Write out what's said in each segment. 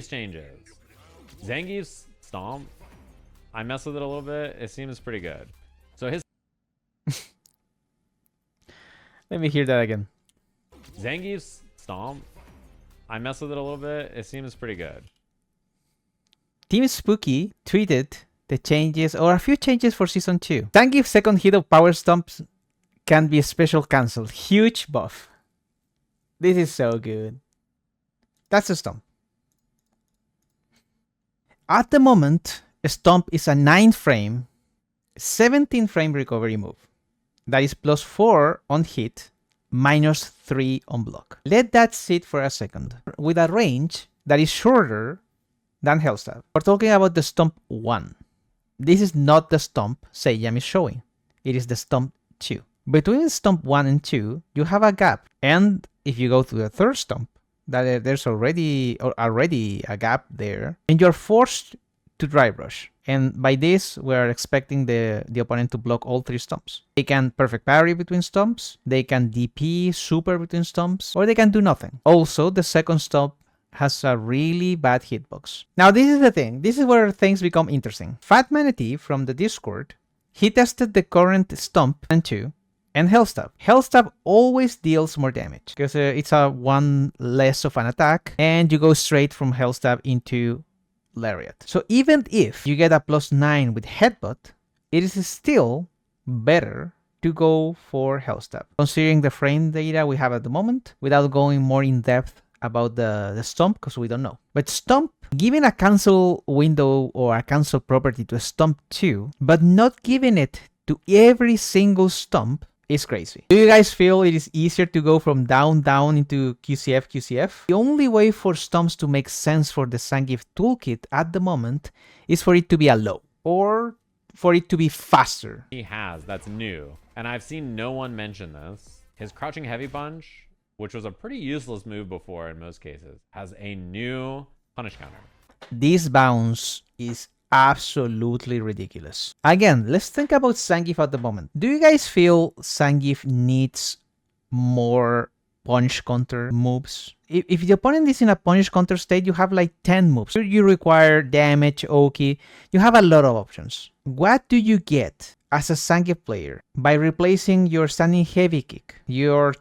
changes. Zangief's Stomp, I mess with it a little bit. It seems pretty good. So his Let me hear that again. Zangief's Stomp, I mess with it a little bit. It seems pretty good. Team Spooky tweeted the changes or a few changes for Season 2. Zangief's second hit of Power Stomps can be special cancelled. Huge buff. This is so good. That's a Stomp. At the moment, Stomp is a 9 frame, 17 frame recovery move. That is +4 on hit, -3 on block. Let that sit for a second. With a range that is shorter than Hellstab. We're talking about the Stomp 1. This is not the Stomp Seiya is showing. It is the Stomp 2. Between Stomp 1 and 2, you have a gap. And if you go to the third Stomp, that there's already a gap there, and you're forced to drive rush. And by this, we're expecting the opponent to block all 3 stomps. They can perfect parry between stomps, they can DP super between stomps, or they can do nothing. Also, the second stomp has a really bad hitbox. Now, this is the thing. This is where things become interesting. Fat Manatee from the Discord, he tested the current Stomp and 2, and Hellstab. Hellstab always deals more damage because it's a 1 less of an attack, and you go straight from Hellstab into Lariat. So even if you get a +9 with Headbutt, it is still better to go for Hellstab, considering the frame data we have at the moment, without going more in depth about the Stomp, because we don't know. But Stomp, giving a cancel window or a cancel property to a Stomp 2, but not giving it to every single Stomp, is crazy. Do you guys feel it is easier to go from down into QCF? The only way for stomps to make sense for the Zangief toolkit at the moment is for it to be a low, or for it to be faster. He has, that's new. And I've seen no one mention this. His crouching heavy punch, which was a pretty useless move before in most cases, has a new punish counter. This bounce is absolutely ridiculous. Again, let's think about Zangief at the moment. Do you guys feel Zangief needs more punish counter moves? If the opponent is in a punish counter state, you have like 10 moves. You require damage, Oki. You have a lot of options. What do you get as a Zangief player by replacing your standing heavy kick, your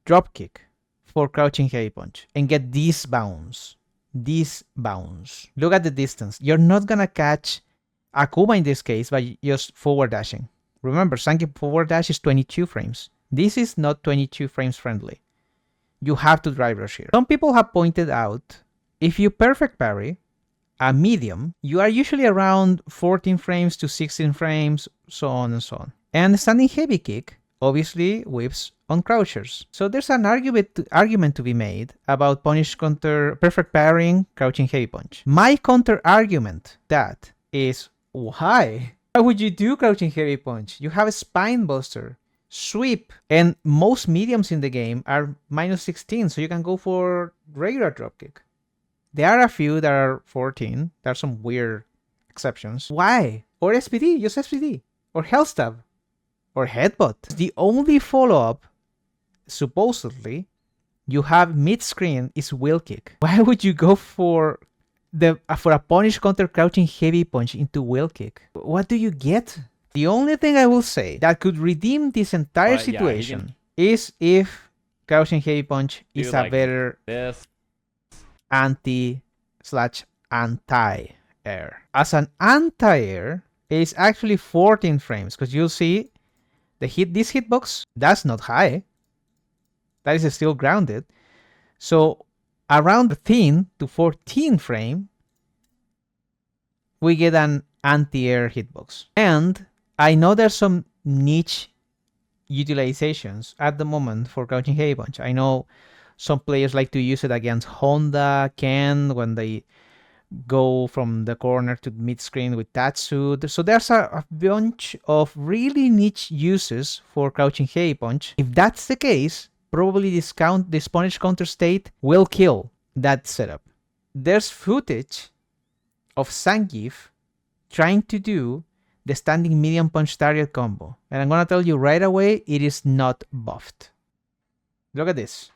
drop kick, for crouching heavy punch, and get this bounce? This bounce. Look at the distance. You're not gonna catch Akuma in this case by just forward dashing. Remember, Zangief forward dash is 22 frames. This is not 22 frames friendly. You have to drive rush here. Some people have pointed out, if you perfect parry a medium, you are usually around 14 frames to 16 frames, so on and so on. And standing heavy kick obviously whips on crouchers. So there's an argument to be made about punish counter, perfect parrying, crouching heavy punch. My counter argument that is, why would you do crouching heavy punch? You have a spine buster, sweep, and most mediums in the game are -16, so you can go for regular dropkick. There are a few that are 14. There are some weird exceptions. Why? Or SPD, use SPD. Or Hellstab. Or Headbutt. The only follow-up, supposedly, you have mid-screen is wheel kick. Why would you go for a punish counter crouching heavy punch into wheel kick? What do you get? The only thing I will say that could redeem this entire situation is if crouching heavy punch is a better anti/anti-air. As an anti-air, it is actually 14 frames, because you'll see this hitbox, that's not high. That is still grounded. So around 13 to 14 frame, we get an anti-air hitbox. And I know there's some niche utilizations at the moment for crouching heavy punch. I know some players like to use it against Honda, Ken, when they go from the corner to mid-screen with Tatsu. So there's a bunch of really niche uses for crouching heavy punch. If that's the case, probably this punish counter state will kill that setup. There's footage of Zangief trying to do the standing medium punch target combo, and I'm gonna tell you right away, it is not buffed. Look at this.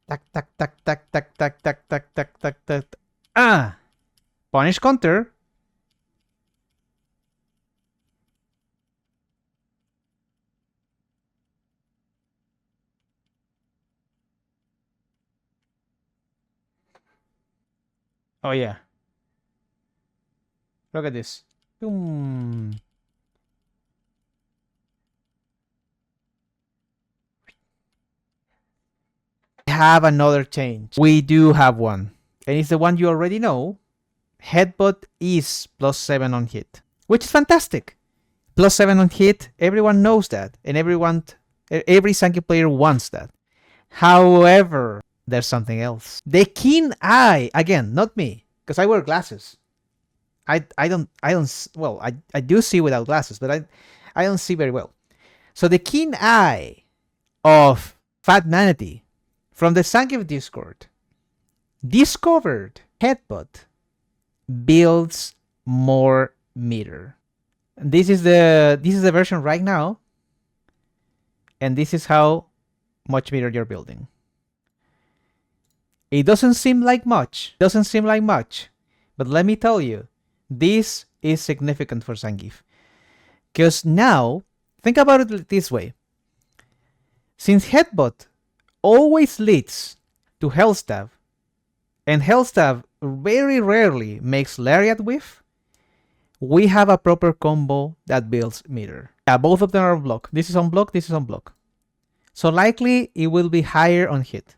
Tac, tac, tac, tac, tac, tac, tac, tac, tac, tac, tac. Ah, punish counter. Oh yeah, look at this. Boom. We have another change. We do have one, and it's the one you already know. Headbutt is +7 on hit, which is fantastic. +7 on hit, everyone knows that, and every Zangief player wants that. However, there's something else. The keen eye, again, not me, because I wear glasses. I do see without glasses, but I don't see very well. So the keen eye of Fat Manatee from the Zangief Discord discovered Headbutt builds more meter. This is the version right now, and this is how much meter you're building. It doesn't seem like much, but let me tell you, this is significant for Zangief. Because now, think about it this way. Since Headbutt always leads to Hellstab, and Hellstab very rarely makes Lariat Whiff, we have a proper combo that builds meter. Yeah, both of them are on block. This is on block, this is on block. So likely it will be higher on hit.